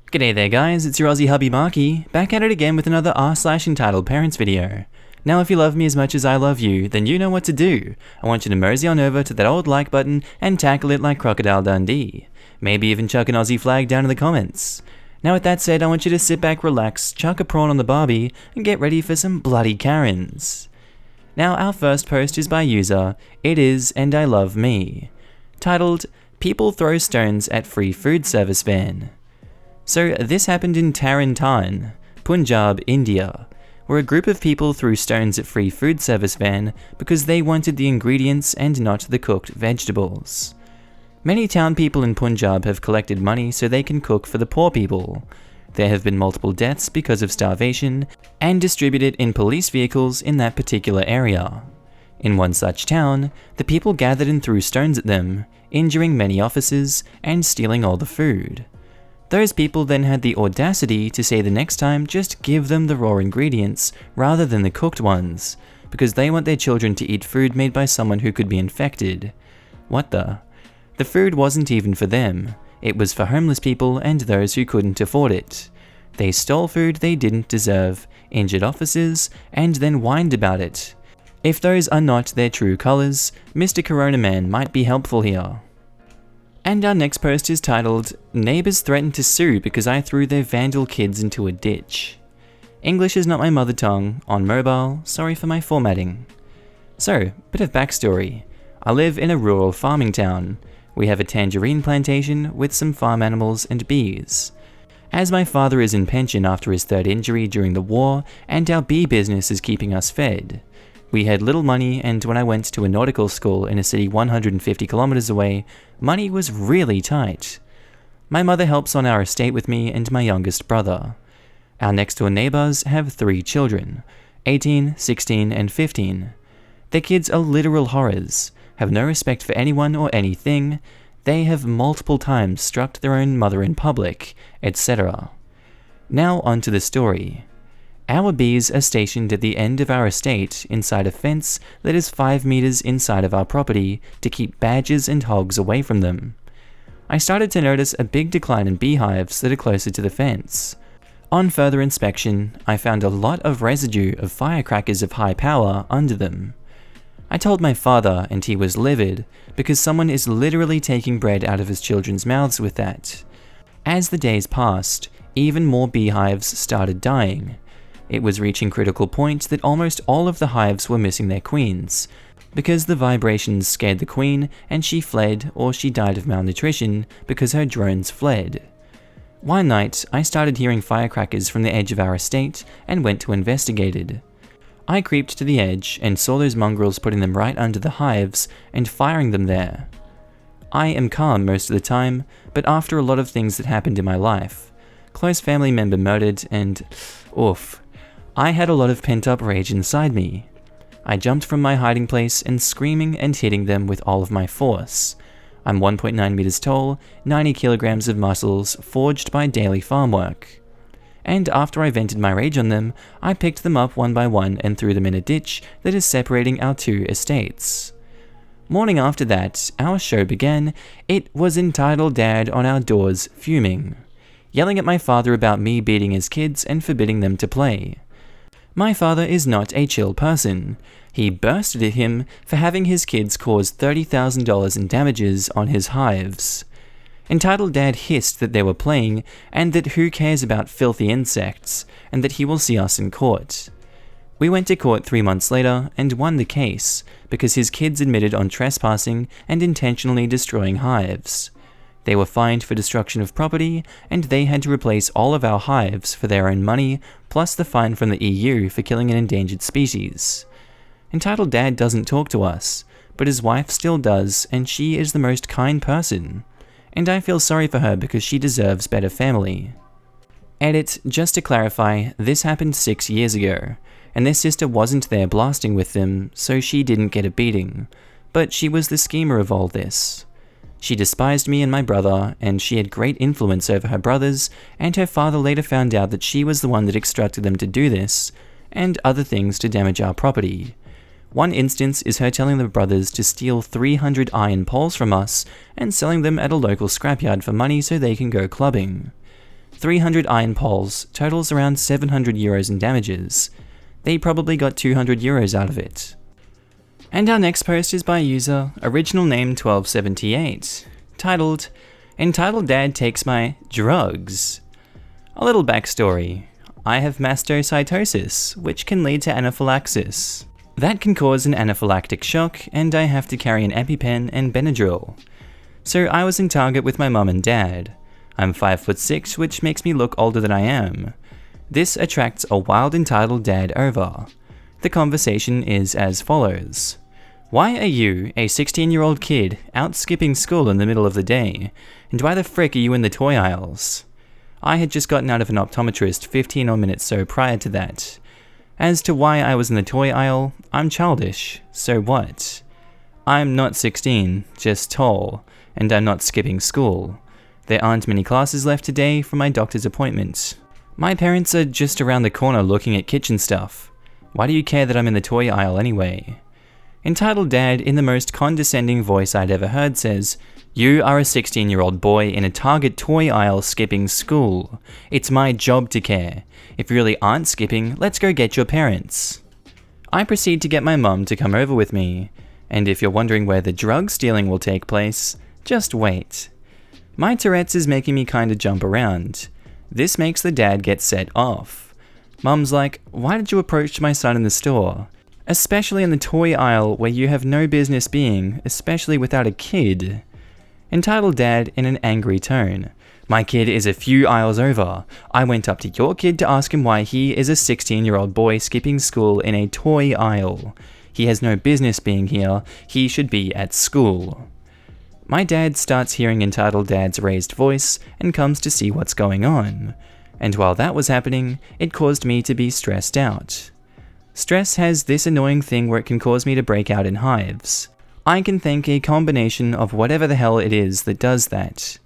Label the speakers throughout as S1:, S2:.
S1: G'day there guys, it's your Aussie Hubby Markee, back at it again with another r/EntitledParents video. Now if you love me as much as I love you, then you know what to do. I want you to mosey on over to that old like button and tackle it like Crocodile Dundee. Maybe even chuck an Aussie flag down in the comments. Now with that said, I want you to sit back, relax, chuck a prawn on the barbie, and get ready for some bloody Karens. Now our first post is by user, It Is And I Love Me, titled, People Throw Stones at Free Food Service Van. So this happened in Taran Taran, Punjab, India, where a group of people threw stones at free food service van because they wanted the ingredients and not the cooked vegetables. Many town people in Punjab have collected money so they can cook for the poor people. There have been multiple deaths because of starvation and distributed in police vehicles in that particular area. In one such town, the people gathered and threw stones at them, injuring many officers and stealing all the food. Those people then had the audacity to say the next time just give them the raw ingredients rather than the cooked ones, because they want their children to eat food made by someone who could be infected. What the? The food wasn't even for them, it was for homeless people and those who couldn't afford it. They stole food they didn't deserve, injured officers, and then whined about it. If those are not their true colours, Mr. Corona Man might be helpful here. And our next post is titled, Neighbours Threaten to Sue Because I Threw Their Vandal Kids Into a Ditch. English is not my mother tongue, on mobile, sorry for my formatting. So, bit of backstory. I live in a rural farming town. We have a tangerine plantation with some farm animals and bees. As my father is in pension after his third injury during the war, and our bee business is keeping us fed. We had little money, and when I went to a nautical school in a city 150 kilometers away, money was really tight. My mother helps on our estate with me and my youngest brother. Our next door neighbors have 3 children, 18, 16, and 15. Their kids are literal horrors, have no respect for anyone or anything, they have multiple times struck their own mother in public, etc. Now on to the story. Our bees are stationed at the end of our estate inside a fence that is 5 meters inside of our property to keep badgers and hogs away from them. I started to notice a big decline in beehives that are closer to the fence. On further inspection, I found a lot of residue of firecrackers of high power under them. I told my father and he was livid because someone is literally taking bread out of his children's mouths with that. As the days passed, even more beehives started dying. It was reaching critical point that almost all of the hives were missing their queens, because the vibrations scared the queen and she fled or she died of malnutrition because her drones fled. One night, I started hearing firecrackers from the edge of our estate and went to investigate it. I creeped to the edge and saw those mongrels putting them right under the hives and firing them there. I am calm most of the time, but after a lot of things that happened in my life, close family member murdered and oof. I had a lot of pent-up rage inside me. I jumped from my hiding place and screaming and hitting them with all of my force. I'm 1.9 meters tall, 90 kilograms of muscles forged by daily farm work. And after I vented my rage on them, I picked them up one by one and threw them in a ditch that is separating our 2 estates. Morning after that, our show began. It was entitled Dad on our doors fuming, yelling at my father about me beating his kids and forbidding them to play. My father is not a chill person. He bursted at him for having his kids cause $30,000 in damages on his hives. Entitled Dad hissed that they were playing and that who cares about filthy insects, and that he will see us in court. We went to court 3 months later and won the case because his kids admitted on trespassing and intentionally destroying hives. They were fined for destruction of property, and they had to replace all of our hives for their own money, plus the fine from the EU for killing an endangered species. Entitled Dad doesn't talk to us, but his wife still does, and she is the most kind person. And I feel sorry for her because she deserves better family. Edit, just to clarify, this happened 6 years ago, and their sister wasn't there blasting with them, so she didn't get a beating, but she was the schemer of all this. She despised me and my brother, and she had great influence over her brothers, and her father later found out that she was the one that instructed them to do this, and other things to damage our property. One instance is her telling the brothers to steal 300 iron poles from us and selling them at a local scrapyard for money so they can go clubbing. 300 iron poles totals around 700 euros in damages. They probably got 200 euros out of it. And our next post is by user original name 1278, titled, Entitled Dad Takes My Drugs. A little backstory. I have mastocytosis, which can lead to anaphylaxis. That can cause an anaphylactic shock, and I have to carry an EpiPen and Benadryl. So I was in Target with my mum and dad. I'm 5'6", which makes me look older than I am. This attracts a wild entitled dad over. The conversation is as follows. Why are you, a 16-year-old kid, out skipping school in the middle of the day? And why the frick are you in the toy aisles? I had just gotten out of an optometrist 15 odd minutes so prior to that. As to why I was in the toy aisle, I'm childish, so what? I'm not 16, just tall, and I'm not skipping school. There aren't many classes left today for my doctor's appointment. My parents are just around the corner looking at kitchen stuff. Why do you care that I'm in the toy aisle anyway? Entitled Dad, in the most condescending voice I'd ever heard, says, You are a 16-year-old boy in a Target toy aisle skipping school. It's my job to care. If you really aren't skipping, let's go get your parents. I proceed to get my mum to come over with me. And if you're wondering where the drug stealing will take place, just wait. My Tourette's is making me kinda jump around. This makes the dad get set off. Mum's like, why did you approach my son in the store? Especially in the toy aisle where you have no business being, especially without a kid. Entitled Dad in an angry tone. My kid is a few aisles over. I went up to your kid to ask him why he is a 16-year-old boy skipping school in a toy aisle. He has no business being here. He should be at school. My dad starts hearing Entitled Dad's raised voice and comes to see what's going on. And while that was happening, it caused me to be stressed out. Stress has this annoying thing where it can cause me to break out in hives. I can thank a combination of whatever the hell it is that does that.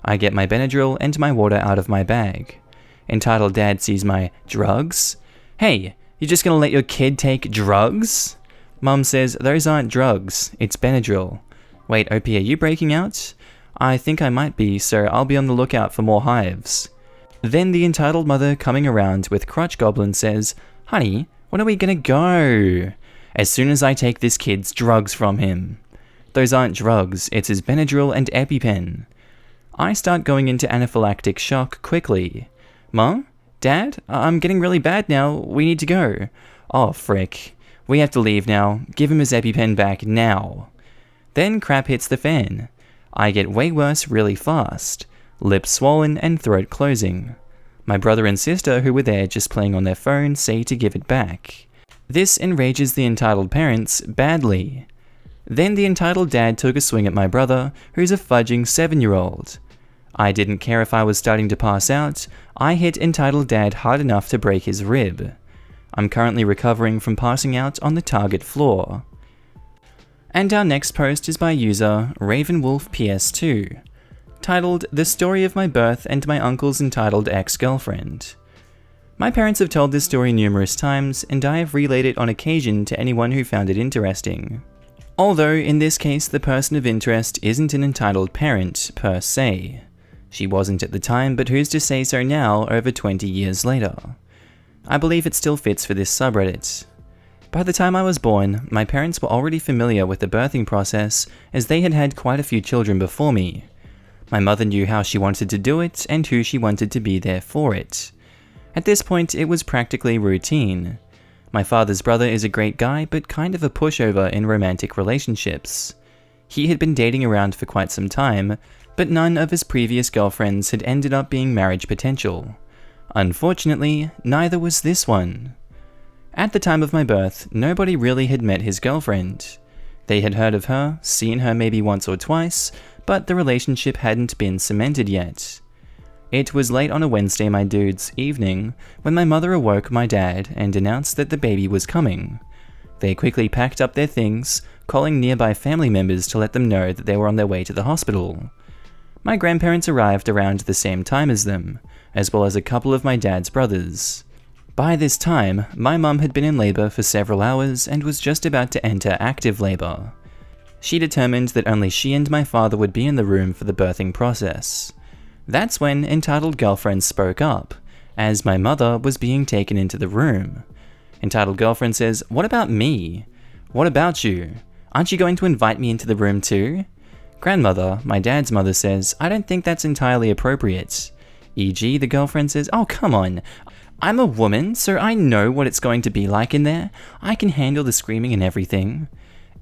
S1: I get my Benadryl and my water out of my bag. Entitled Dad sees my drugs. Hey, you're just gonna let your kid take drugs? Mum says, those aren't drugs, it's Benadryl. Wait, OP, are you breaking out? I think I might be, so I'll be on the lookout for more hives. Then the entitled mother coming around with Crotch Goblin says, Honey, when are we gonna go? As soon as I take this kid's drugs from him. Those aren't drugs, it's his Benadryl and EpiPen. I start going into anaphylactic shock quickly. Mom? Dad? I'm getting really bad now, we need to go. Oh frick. We have to leave now, give him his EpiPen back now. Then crap hits the fan. I get way worse really fast. Lips swollen and throat closing. My brother and sister who were there just playing on their phone say to give it back. This enrages the entitled parents badly. Then the entitled dad took a swing at my brother, who's a fudging 7-year-old. I didn't care if I was starting to pass out, I hit entitled dad hard enough to break his rib. I'm currently recovering from passing out on the Target floor. And our next post is by user RavenWolfPS2, titled The Story of My Birth and My Uncle's Entitled Ex-Girlfriend. My parents have told this story numerous times, and I have relayed it on occasion to anyone who found it interesting. Although, in this case, the person of interest isn't an entitled parent, per se. She wasn't at the time, but who's to say so now, over 20 years later? I believe it still fits for this subreddit. By the time I was born, my parents were already familiar with the birthing process, as they had had quite a few children before me. My mother knew how she wanted to do it, and who she wanted to be there for it. At this point, it was practically routine. My father's brother is a great guy, but kind of a pushover in romantic relationships. He had been dating around for quite some time, but none of his previous girlfriends had ended up being marriage potential. Unfortunately, neither was this one. At the time of my birth, nobody really had met his girlfriend. They had heard of her, seen her maybe once or twice, but the relationship hadn't been cemented yet. It was late on a Wednesday, my dudes, evening, when my mother awoke my dad and announced that the baby was coming. They quickly packed up their things, calling nearby family members to let them know that they were on their way to the hospital. My grandparents arrived around the same time as them, as well as a couple of my dad's brothers. By this time, my mum had been in labor for several hours and was just about to enter active labor. She determined that only she and my father would be in the room for the birthing process. That's when entitled girlfriend spoke up, as my mother was being taken into the room. Entitled girlfriend says, "What about me? What about you? Aren't you going to invite me into the room too?" Grandmother, my dad's mother, says, "I don't think that's entirely appropriate." E.g., the girlfriend says, "Oh, come on. I'm a woman, so I know what it's going to be like in there. I can handle the screaming and everything."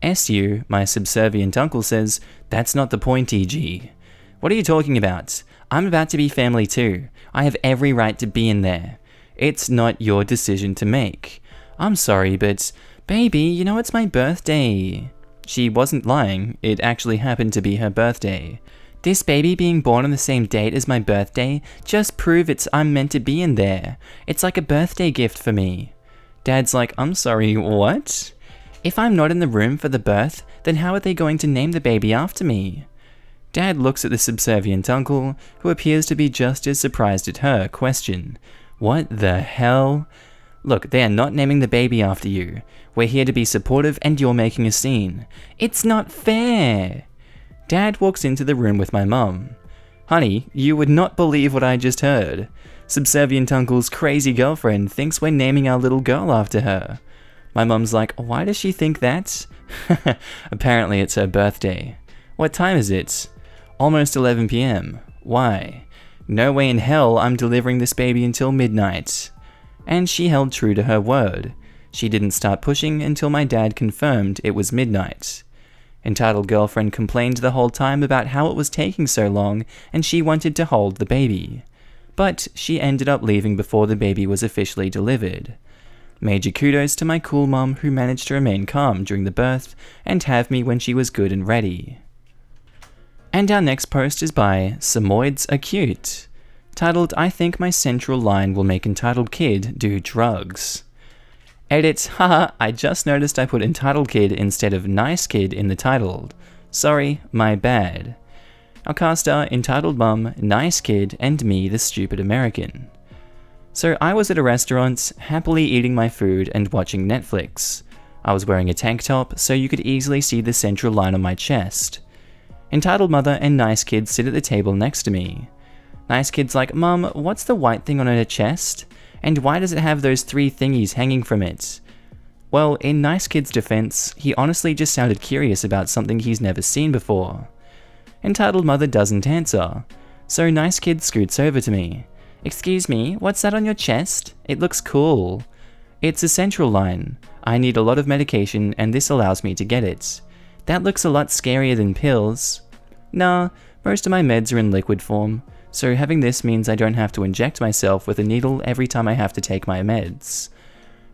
S1: SU, my subservient uncle, says, "That's not the point, E.g. What are you talking about? I'm about to be family too. I have every right to be in there. It's not your decision to make. I'm sorry, but baby, you know it's my birthday." She wasn't lying. It actually happened to be her birthday. "This baby being born on the same date as my birthday just proves I'm meant to be in there. It's like a birthday gift for me." Dad's like, "I'm sorry, what? If I'm not in the room for the birth, then how are they going to name the baby after me?" Dad looks at the subservient uncle, who appears to be just as surprised at her question. "What the hell? Look, they are not naming the baby after you. We're here to be supportive and you're making a scene. It's not fair." Dad walks into the room with my mum. "Honey, you would not believe what I just heard. Subservient uncle's crazy girlfriend thinks we're naming our little girl after her." My mum's like, "Why does she think that?" "Apparently it's her birthday." "What time is it?" "Almost 11 p.m. "Why?" "No way in hell I'm delivering this baby until midnight." And she held true to her word. She didn't start pushing until my dad confirmed it was midnight. Entitled girlfriend complained the whole time about how it was taking so long and she wanted to hold the baby. But she ended up leaving before the baby was officially delivered. Major kudos to my cool mum who managed to remain calm during the birth and have me when she was good and ready. And our next post is by Samoids Are Cute, titled, "I think my central line will make entitled kid do drugs." Edit, haha, I just noticed I put entitled kid instead of nice kid in the title. Sorry, my bad. Our cast are entitled mum, nice kid, and me, the stupid American. So I was at a restaurant, happily eating my food and watching Netflix. I was wearing a tank top, so you could easily see the central line on my chest. Entitled mother and nice kid sit at the table next to me. Nice kid's like, "Mum, what's the white thing on her chest? And why does it have those 3 thingies hanging from it?" Well, in nice kid's defense, he honestly just sounded curious about something he's never seen before. Entitled mother doesn't answer, so nice kid scoots over to me. "Excuse me, what's that on your chest? It looks cool." "It's a central line. I need a lot of medication and this allows me to get it." "That looks a lot scarier than pills." "Nah, most of my meds are in liquid form, so having this means I don't have to inject myself with a needle every time I have to take my meds."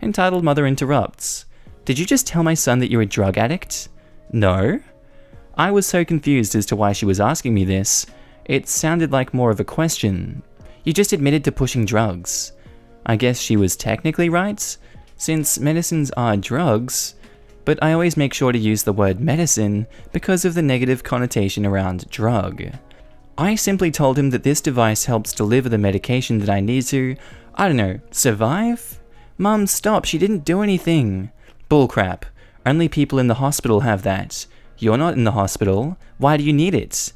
S1: Entitled mother interrupts. "Did you just tell my son that you're a drug addict?" "No." I was so confused as to why she was asking me this. It sounded like more of a question. "You just admitted to pushing drugs." I guess she was technically right, since medicines are drugs, but I always make sure to use the word medicine because of the negative connotation around drug. I simply told him that this device helps deliver the medication that I need to, I don't know, survive? "Mum, stop, she didn't do anything." "Bullcrap. Only people in the hospital have that. You're not in the hospital. Why do you need it?"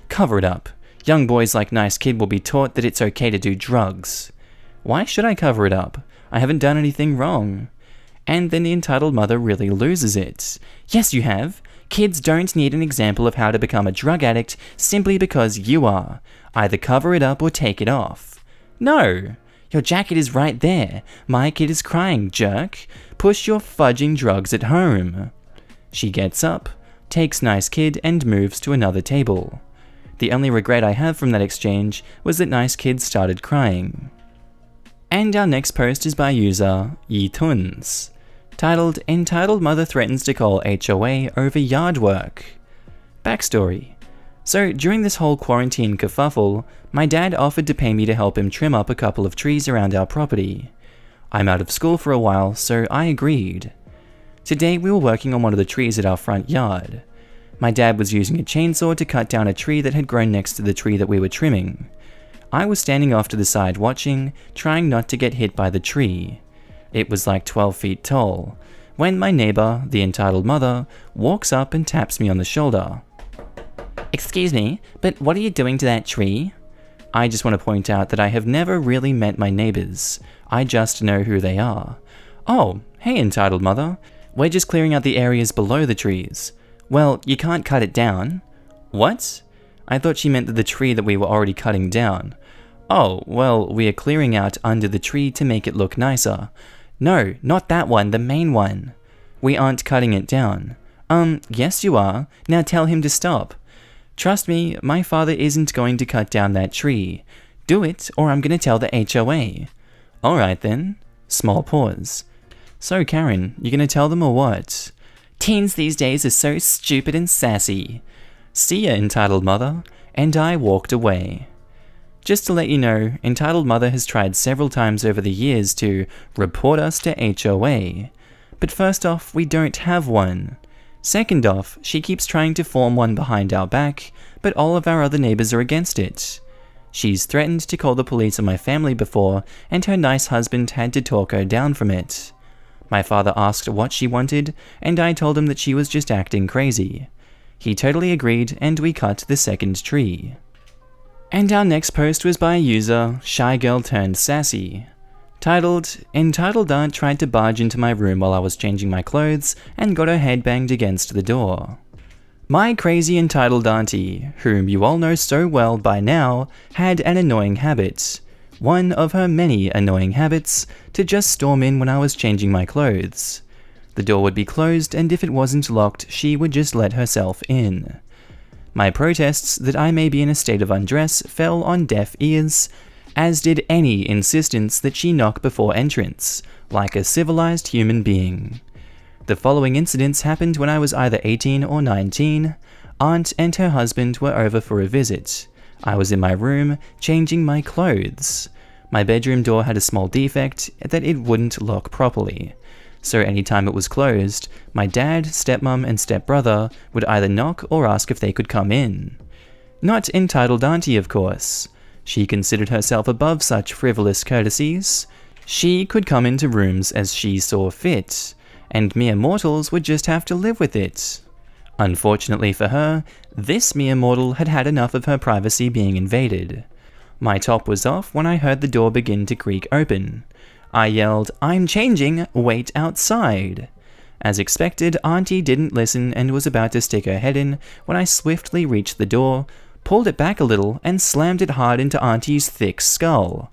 S1: "Cover it up. Young boys like nice kid will be taught that it's okay to do drugs." "Why should I cover it up? I haven't done anything wrong." And then the entitled mother really loses it. "Yes, you have. Kids don't need an example of how to become a drug addict simply because you are. Either cover it up or take it off." "No. Your jacket is right there. My kid is crying, jerk. Push your fudging drugs at home." She gets up, takes nice kid, and moves to another table. The only regret I have from that exchange was that nice kid started crying. And our next post is by user YeTuns, titled, "Entitled Mother Threatens to Call HOA Over Yard Work." Backstory. So during this whole quarantine kerfuffle, my dad offered to pay me to help him trim up a couple of trees around our property. I'm out of school for a while, so I agreed. Today we were working on one of the trees at our front yard. My dad was using a chainsaw to cut down a tree that had grown next to the tree that we were trimming. I was standing off to the side watching, trying not to get hit by the tree. It was like 12 feet tall, when my neighbor, the entitled mother, walks up and taps me on the shoulder. "Excuse me, but what are you doing to that tree?" I just want to point out that I have never really met my neighbors. I just know who they are. Oh, hey entitled mother. We're just clearing out the areas below the trees. Well, you can't cut it down. What? I thought she meant that the tree that we were already cutting down. Oh, well, we are clearing out under the tree to make it look nicer. No, not that one, the main one. We aren't cutting it down. Yes you are. Now tell him to stop. Trust me, my father isn't going to cut down that tree. Do it, or I'm going to tell the HOA. Alright then. Small pause. So Karen, you going to tell them or what? Teens these days are so stupid and sassy. See ya, entitled mother. And I walked away. Just to let you know, entitled mother has tried several times over the years to report us to HOA. But first off, we don't have one. Second off, she keeps trying to form one behind our back, but all of our other neighbors are against it. She's threatened to call the police on my family before, and her nice husband had to talk her down from it. My father asked what she wanted, and I told him that she was just acting crazy. He totally agreed, and we cut the second tree. And our next post was by a user, Shy Girl Turned Sassy. Titled, Entitled Aunt tried to barge into my room while I was changing my clothes and got her head banged against the door. My crazy entitled auntie, whom you all know so well by now, had an annoying habit. One of her many annoying habits, to just storm in when I was changing my clothes. The door would be closed, and if it wasn't locked, she would just let herself in. My protests that I may be in a state of undress fell on deaf ears, as did any insistence that she knock before entrance, like a civilized human being. The following incidents happened when I was either 18 or 19. Aunt and her husband were over for a visit. I was in my room, changing my clothes. My bedroom door had a small defect that it wouldn't lock properly. So anytime it was closed, my dad, stepmom, and stepbrother would either knock or ask if they could come in. Not entitled auntie, of course. She considered herself above such frivolous courtesies. She could come into rooms as she saw fit, and mere mortals would just have to live with it. Unfortunately for her, this mere mortal had had enough of her privacy being invaded. My top was off when I heard the door begin to creak open. I yelled, "I'm changing, wait outside." As expected, Auntie didn't listen and was about to stick her head in when I swiftly reached the door, pulled it back a little, and slammed it hard into Auntie's thick skull.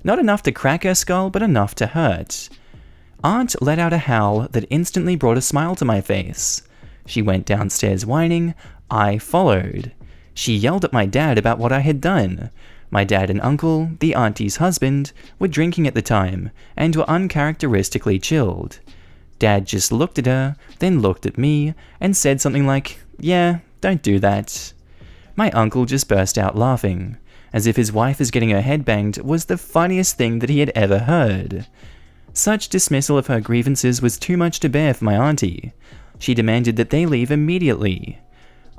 S1: Not enough to crack her skull, but enough to hurt. Aunt let out a howl that instantly brought a smile to my face. She went downstairs whining. I followed. She yelled at my dad about what I had done. My dad and uncle, the auntie's husband, were drinking at the time and were uncharacteristically chilled. Dad just looked at her, then looked at me, and said something like, "Yeah, don't do that." My uncle just burst out laughing, as if his wife is getting her head banged was the funniest thing that he had ever heard. Such dismissal of her grievances was too much to bear for my auntie. She demanded that they leave immediately.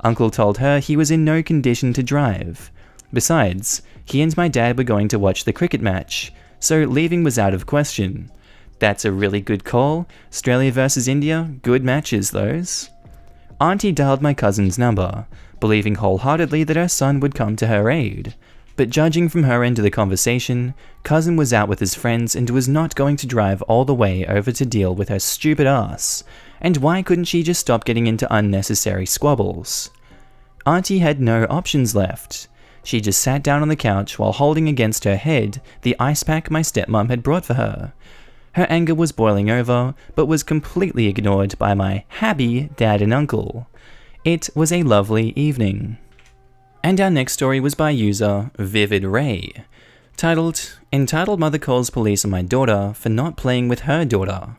S1: Uncle told her he was in no condition to drive. Besides, he and my dad were going to watch the cricket match, so leaving was out of question. That's a really good call. Australia versus India, good matches those. Auntie dialed my cousin's number, believing wholeheartedly that her son would come to her aid. But judging from her end of the conversation, cousin was out with his friends and was not going to drive all the way over to deal with her stupid ass. And why couldn't she just stop getting into unnecessary squabbles? Auntie had no options left. She just sat down on the couch while holding against her head the ice pack my stepmom had brought for her. Her anger was boiling over, but was completely ignored by my happy dad and uncle. It was a lovely evening. And our next story was by user Vivid Ray, titled, Entitled Mother Calls Police on My Daughter for Not Playing with Her Daughter.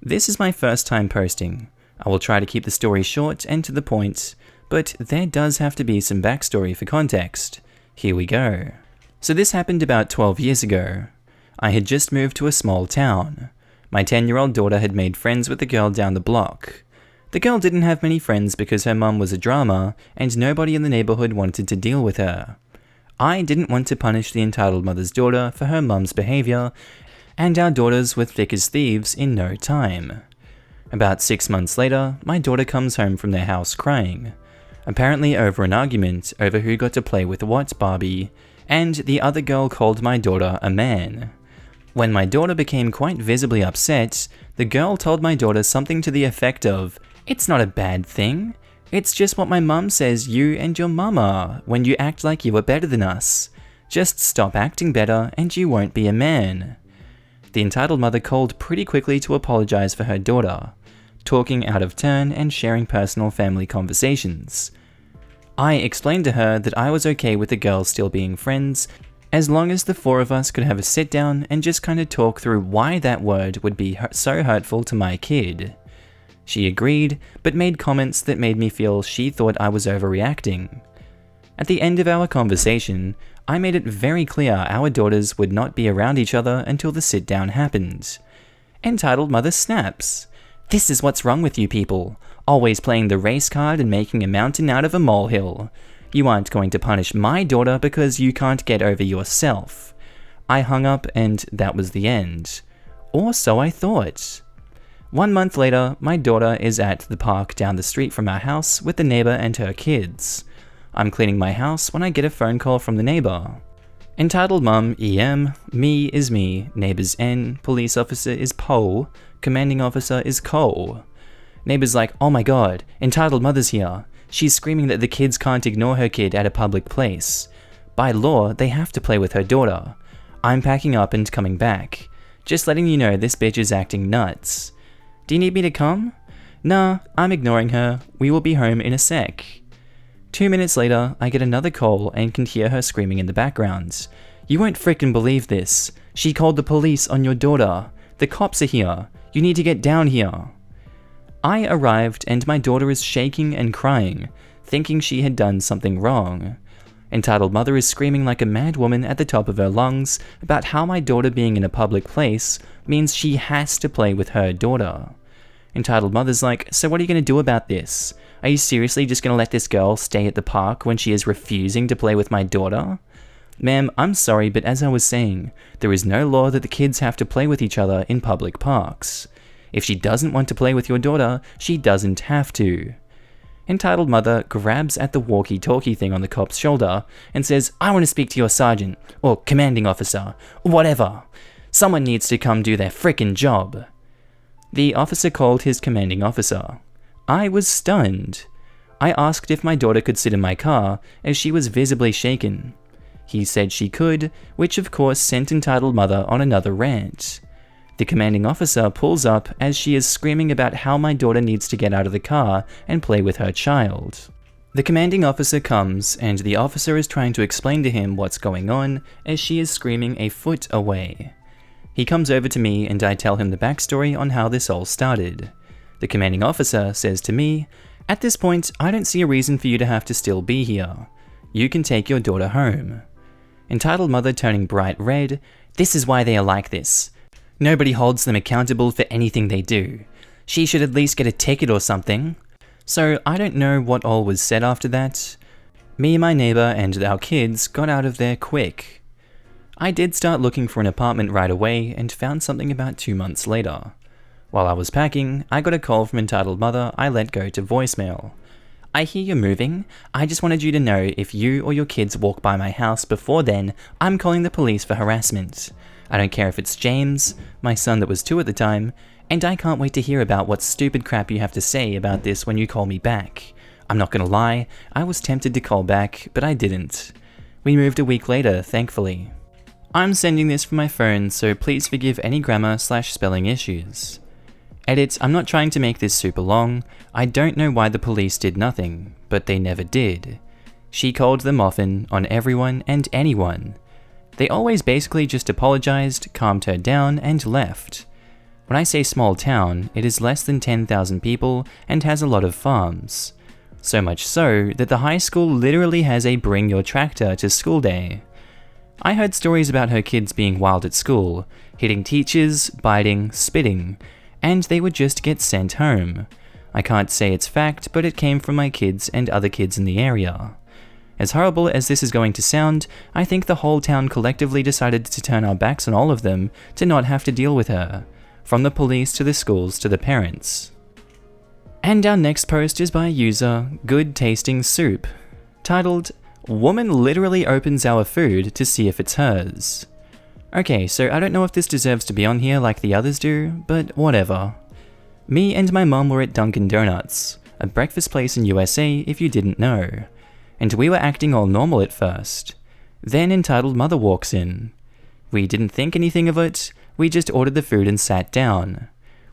S1: This is my first time posting. I will try to keep the story short and to the point, but there does have to be some backstory for context. Here we go. So this happened about 12 years ago. I had just moved to a small town. My 10-year-old daughter had made friends with the girl down the block. The girl didn't have many friends because her mum was a drama and nobody in the neighborhood wanted to deal with her. I didn't want to punish the entitled mother's daughter for her mum's behavior, and our daughters were thick as thieves in no time. About 6 months later, my daughter comes home from their house crying, apparently over an argument over who got to play with what Barbie, and the other girl called my daughter a man. When my daughter became quite visibly upset, the girl told my daughter something to the effect of, "It's not a bad thing. It's just what my mum says you and your mum are when you act like you are better than us. Just stop acting better and you won't be a man." The entitled mother called pretty quickly to apologize for her daughter, talking out of turn and sharing personal family conversations. I explained to her that I was okay with the girls still being friends, as long as the four of us could have a sit down and just kind of talk through why that word would be so hurtful to my kid. She agreed, but made comments that made me feel she thought I was overreacting. At the end of our conversation, I made it very clear our daughters would not be around each other until the sit down happened. Entitled mother snaps. "This is what's wrong with you people. Always playing the race card and making a mountain out of a molehill. You aren't going to punish my daughter because you can't get over yourself." I hung up and that was the end. Or so I thought. 1 month later, my daughter is at the park down the street from our house with the neighbor and her kids. I'm cleaning my house when I get a phone call from the neighbor. Entitled mum EM, me is me, neighbor's N, police officer is Po, commanding officer is Co. Neighbor's like, "Oh my god, entitled mother's here. She's screaming that the kids can't ignore her kid at a public place. By law, they have to play with her daughter. I'm packing up and coming back. Just letting you know this bitch is acting nuts. Do you need me to come?" "Nah, I'm ignoring her. We will be home in a sec." 2 minutes later, I get another call and can hear her screaming in the background. "You won't frickin' believe this. She called the police on your daughter. The cops are here. You need to get down here." I arrived and my daughter is shaking and crying, thinking she had done something wrong. Entitled mother is screaming like a mad woman at the top of her lungs about how my daughter being in a public place means she has to play with her daughter. Entitled mother's like, "So what are you going to do about this? Are you seriously just going to let this girl stay at the park when she is refusing to play with my daughter?" "Ma'am, I'm sorry, but as I was saying, there is no law that the kids have to play with each other in public parks. If she doesn't want to play with your daughter, she doesn't have to." Entitled mother grabs at the walkie-talkie thing on the cop's shoulder and says, "I want to speak to your sergeant, or commanding officer, or whatever. Someone needs to come do their frickin' job." The officer called his commanding officer. I was stunned. I asked if my daughter could sit in my car, as she was visibly shaken. He said she could, which of course sent entitled mother on another rant. The commanding officer pulls up as she is screaming about how my daughter needs to get out of the car and play with her child. The commanding officer comes, and the officer is trying to explain to him what's going on as she is screaming a foot away. He comes over to me and I tell him the backstory on how this all started. The commanding officer says to me, "At this point, I don't see a reason for you to have to still be here. You can take your daughter home." Entitled mother turning bright red, "This is why they are like this. Nobody holds them accountable for anything they do. She should at least get a ticket or something." So I don't know what all was said after that. Me, my neighbor, and our kids got out of there quick. I did start looking for an apartment right away and found something about 2 months later. While I was packing, I got a call from entitled mother I let go to voicemail. "I hear you're moving. I just wanted you to know if you or your kids walk by my house before then, I'm calling the police for harassment. I don't care if it's James, my son that was 2 at the time, and I can't wait to hear about what stupid crap you have to say about this when you call me back. I'm not gonna lie, I was tempted to call back, but I didn't. We moved a week later, thankfully. I'm sending this from my phone, so please forgive any grammar/spelling issues. Edit, I'm not trying to make this super long. I don't know why the police did nothing, but they never did. She called them often, on everyone and anyone. They always basically just apologized, calmed her down, and left. When I say small town, it is less than 10,000 people and has a lot of farms. So much so that the high school literally has a bring your tractor to school day. I heard stories about her kids being wild at school, hitting teachers, biting, spitting, and they would just get sent home. I can't say it's fact, but it came from my kids and other kids in the area. As horrible as this is going to sound, I think the whole town collectively decided to turn our backs on all of them to not have to deal with her, from the police to the schools to the parents. And our next post is by user Good Tasting Soup, titled, Woman literally opens our food to see if it's hers. Okay, so I don't know if this deserves to be on here like the others do, but whatever. Me and my mum were at Dunkin' Donuts, a breakfast place in USA if you didn't know, and we were acting all normal at first. Then entitled mother walks in. We didn't think anything of it, we just ordered the food and sat down.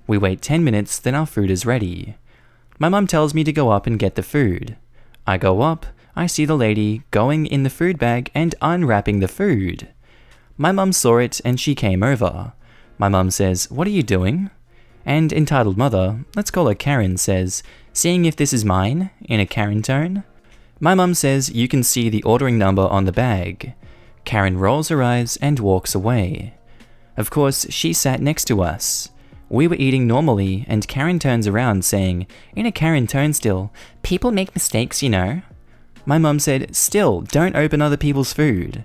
S1: We wait 10 minutes, then our food is ready. My mum tells me to go up and get the food. I go up, I see the lady going in the food bag and unwrapping the food. My mum saw it and she came over. My mum says, "What are you doing?" And entitled mother, let's call her Karen, says, "Seeing if this is mine," in a Karen tone. My mum says, "You can see the ordering number on the bag." Karen rolls her eyes and walks away. Of course, she sat next to us. We were eating normally and Karen turns around saying, in a Karen tone still, "People make mistakes, you know." My mum said, "Still, don't open other people's food."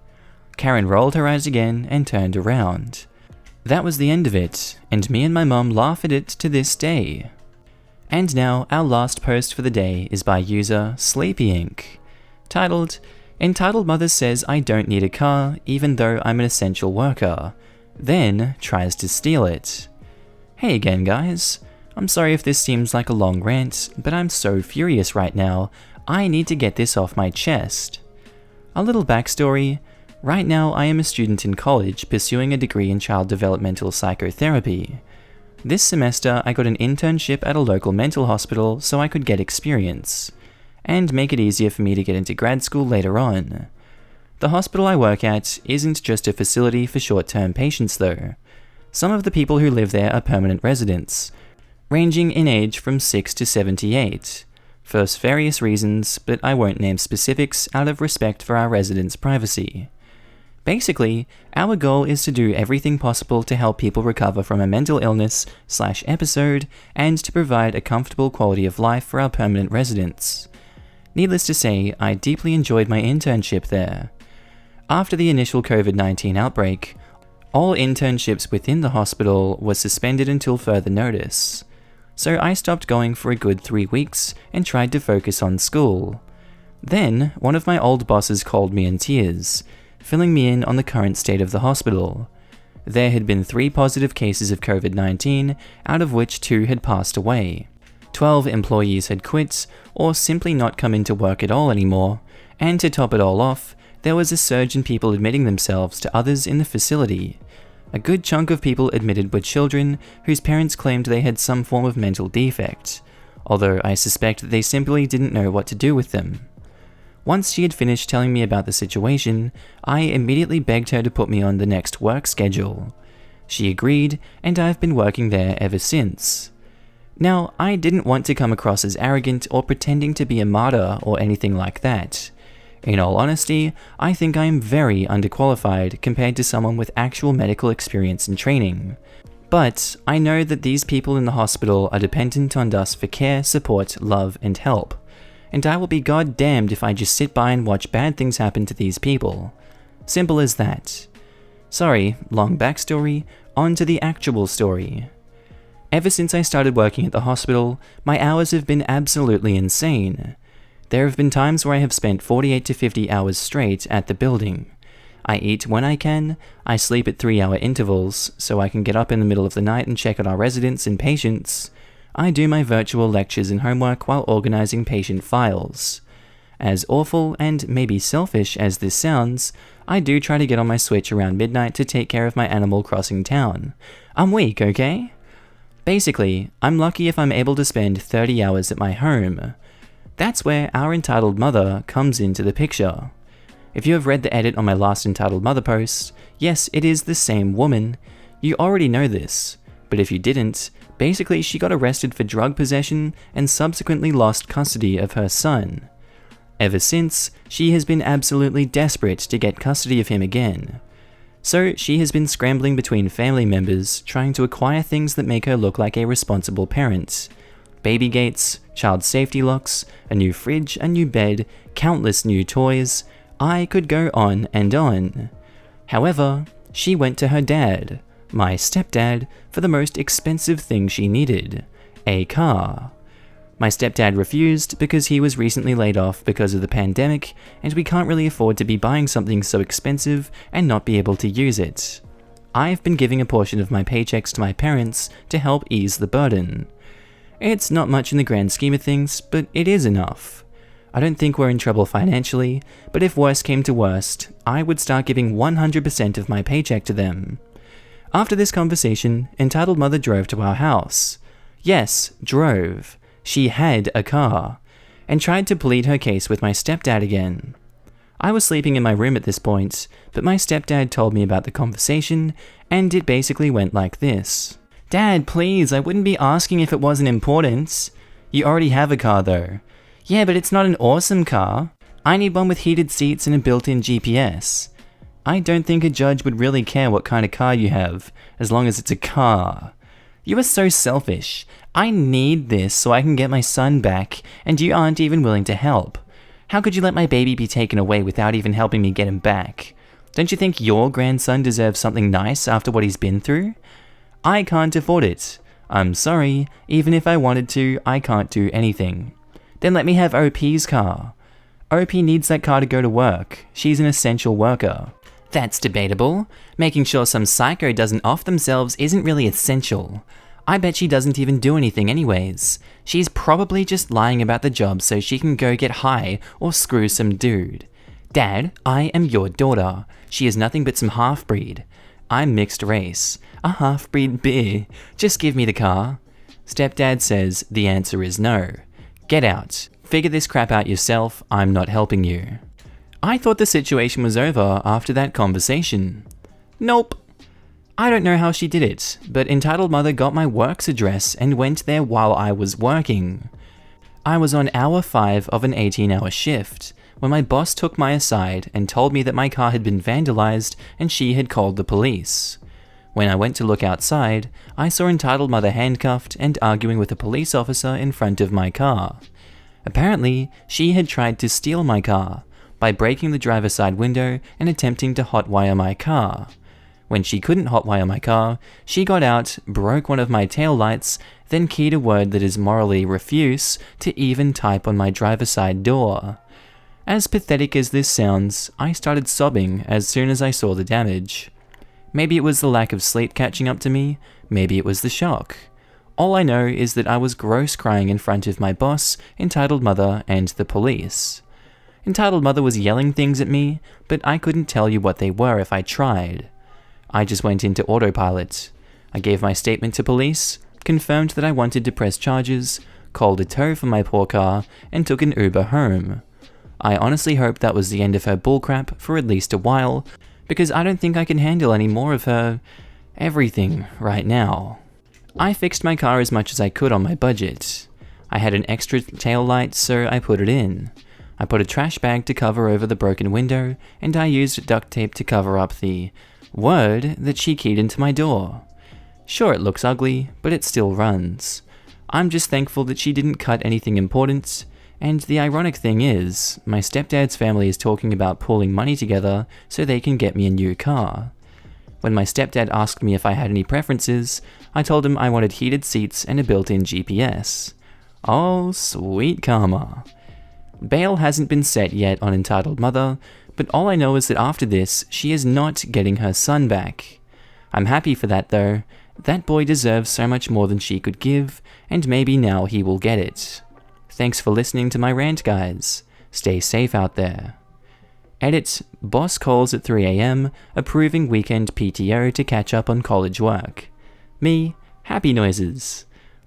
S1: Karen rolled her eyes again and turned around. That was the end of it, and me and my mum laugh at it to this day. And now, our last post for the day is by user Sleepy Inc. Titled, "Entitled Mother says I don't need a car even though I'm an essential worker, then tries to steal it." Hey again guys, I'm sorry if this seems like a long rant, but I'm so furious right now, I need to get this off my chest. A little backstory. Right now, I am a student in college pursuing a degree in child developmental psychotherapy. This semester, I got an internship at a local mental hospital so I could get experience, and make it easier for me to get into grad school later on. The hospital I work at isn't just a facility for short-term patients though. Some of the people who live there are permanent residents, ranging in age from 6 to 78, for various reasons, but I won't name specifics out of respect for our residents' privacy. Basically, our goal is to do everything possible to help people recover from a mental illness/episode and to provide a comfortable quality of life for our permanent residents. Needless to say, I deeply enjoyed my internship there. After the initial COVID-19 outbreak, all internships within the hospital were suspended until further notice. So I stopped going for a good 3 weeks and tried to focus on school. Then, one of my old bosses called me in tears, filling me in on the current state of the hospital. There had been 3 positive cases of COVID-19, out of which 2 had passed away. 12 employees had quit, or simply not come into work at all anymore, and to top it all off, there was a surge in people admitting themselves to others in the facility. A good chunk of people admitted were children whose parents claimed they had some form of mental defect, although I suspect that they simply didn't know what to do with them. Once she had finished telling me about the situation, I immediately begged her to put me on the next work schedule. She agreed, and I've been working there ever since. Now, I didn't want to come across as arrogant or pretending to be a martyr or anything like that. In all honesty, I think I am very underqualified compared to someone with actual medical experience and training. But I know that these people in the hospital are dependent on us for care, support, love, and help. And I will be goddamned if I just sit by and watch bad things happen to these people. Simple as that. Sorry, long backstory, on to the actual story. Ever since I started working at the hospital, my hours have been absolutely insane. There have been times where I have spent 48 to 50 hours straight at the building. I eat when I can, I sleep at 3-hour intervals, so I can get up in the middle of the night and check on our residents and patients. I do my virtual lectures and homework while organizing patient files. As awful and maybe selfish as this sounds, I do try to get on my Switch around midnight to take care of my Animal Crossing town. I'm weak, okay? Basically, I'm lucky if I'm able to spend 30 hours at my home. That's where our entitled mother comes into the picture. If you have read the edit on my last entitled mother post, yes, it is the same woman. You already know this, but if you didn't, basically she got arrested for drug possession and subsequently lost custody of her son. Ever since, she has been absolutely desperate to get custody of him again. So she has been scrambling between family members, trying to acquire things that make her look like a responsible parent. Baby gates, child safety locks, a new fridge, a new bed, countless new toys. I could go on and on. However, she went to her dad, my stepdad, for the most expensive thing she needed, a car. My stepdad refused because he was recently laid off because of the pandemic, and we can't really afford to be buying something so expensive and not be able to use it. I've been giving a portion of my paychecks to my parents to help ease the burden. It's not much in the grand scheme of things, but it is enough. I don't think we're in trouble financially, but if worse came to worst, I would start giving 100% of my paycheck to them. After this conversation, entitled mother drove to our house. Yes, drove. She had a car, and tried to plead her case with my stepdad again. I was sleeping in my room at this point, but my stepdad told me about the conversation, and it basically went like this. Dad, please, I wouldn't be asking if it wasn't important. You already have a car though. Yeah, but it's not an awesome car. I need one with heated seats and a built-in GPS. I don't think a judge would really care what kind of car you have, as long as it's a car. You are so selfish. I need this so I can get my son back, and you aren't even willing to help. How could you let my baby be taken away without even helping me get him back? Don't you think your grandson deserves something nice after what he's been through? I can't afford it. I'm sorry, even if I wanted to, I can't do anything. Then let me have OP's car. OP needs that car to go to work. She's an essential worker. That's debatable. Making sure some psycho doesn't off themselves isn't really essential. I bet she doesn't even do anything anyways. She's probably just lying about the job so she can go get high or screw some dude. Dad, I am your daughter. She is nothing but some half-breed. I'm mixed race. A half-breed beer. Just give me the car. Stepdad says the answer is no. Get out. Figure this crap out yourself. I'm not helping you. I thought the situation was over after that conversation. Nope. I don't know how she did it, but entitled mother got my work's address and went there while I was working. I was on hour 5 of an 18-hour shift when my boss took my aside and told me that my car had been vandalized and she had called the police. When I went to look outside, I saw entitled mother handcuffed and arguing with a police officer in front of my car. Apparently, she had tried to steal my car by breaking the driver's side window and attempting to hotwire my car. When she couldn't hotwire my car, she got out, broke one of my tail lights, then keyed a word that is morally refuse to even type on my driver's side door. As pathetic as this sounds, I started sobbing as soon as I saw the damage. Maybe it was the lack of sleep catching up to me, maybe it was the shock. All I know is that I was gross crying in front of my boss, entitled mother, and the police. Entitled mother was yelling things at me, but I couldn't tell you what they were if I tried. I just went into autopilot. I gave my statement to police, confirmed that I wanted to press charges, called a tow for my poor car, and took an Uber home. I honestly hope that was the end of her bullcrap for at least a while, because I don't think I can handle any more of her everything right now. I fixed my car as much as I could on my budget. I had an extra tail light, so I put it in. I put a trash bag to cover over the broken window, and I used duct tape to cover up the word that she keyed into my door. Sure, it looks ugly, but it still runs. I'm just thankful that she didn't cut anything important, and the ironic thing is, my stepdad's family is talking about pooling money together so they can get me a new car. When my stepdad asked me if I had any preferences, I told him I wanted heated seats and a built-in GPS. Oh, sweet karma. Bail hasn't been set yet on entitled mother, but all I know is that after this, she is not getting her son back. I'm happy for that though. That boy deserves so much more than she could give, and maybe now he will get it. Thanks for listening to my rant, guys. Stay safe out there. Edit, boss calls at 3 AM, approving weekend PTO to catch up on college work. Me, happy noises.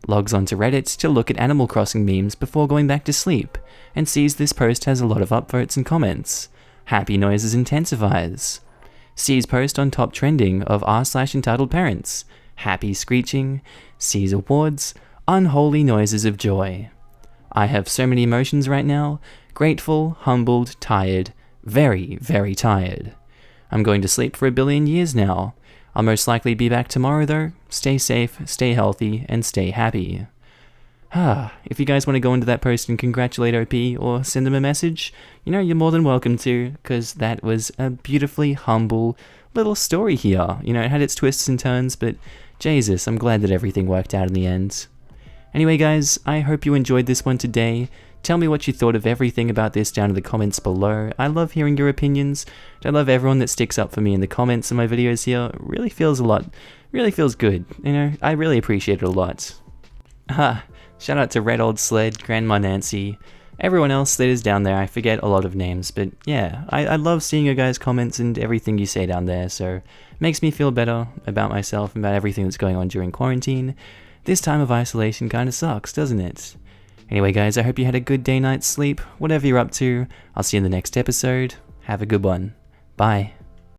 S1: Logs onto Reddit to look at Animal Crossing memes before going back to sleep, and sees this post has a lot of upvotes and comments. Happy noises intensifies. Sees post on top trending of r/EntitledParents. Happy screeching. Sees awards. Unholy noises of joy. I have so many emotions right now. Grateful, humbled, tired. Very, very tired. I'm going to sleep for a billion years now. I'll most likely be back tomorrow though. Stay safe, stay healthy, and stay happy. If you guys want to go into that post and congratulate OP or send them a message, you're more than welcome to, because that was a beautifully humble little story here. It had its twists and turns, but Jesus, I'm glad that everything worked out in the end. Anyway guys, I hope you enjoyed this one today. Tell me what you thought of everything about this down in the comments below. I love hearing your opinions. I love everyone that sticks up for me in the comments in my videos here. It really feels good. You know, I really appreciate it a lot. Shout out to Red Old Sled, Grandma Nancy, everyone else that is down there. I forget a lot of names, but yeah, I love seeing your guys' comments and everything you say down there, so it makes me feel better about myself and about everything that's going on during quarantine. This time of isolation kinda sucks, doesn't it? Anyway guys, I hope you had a good day, night's sleep, whatever you're up to. I'll see you in the next episode. Have a good one. Bye.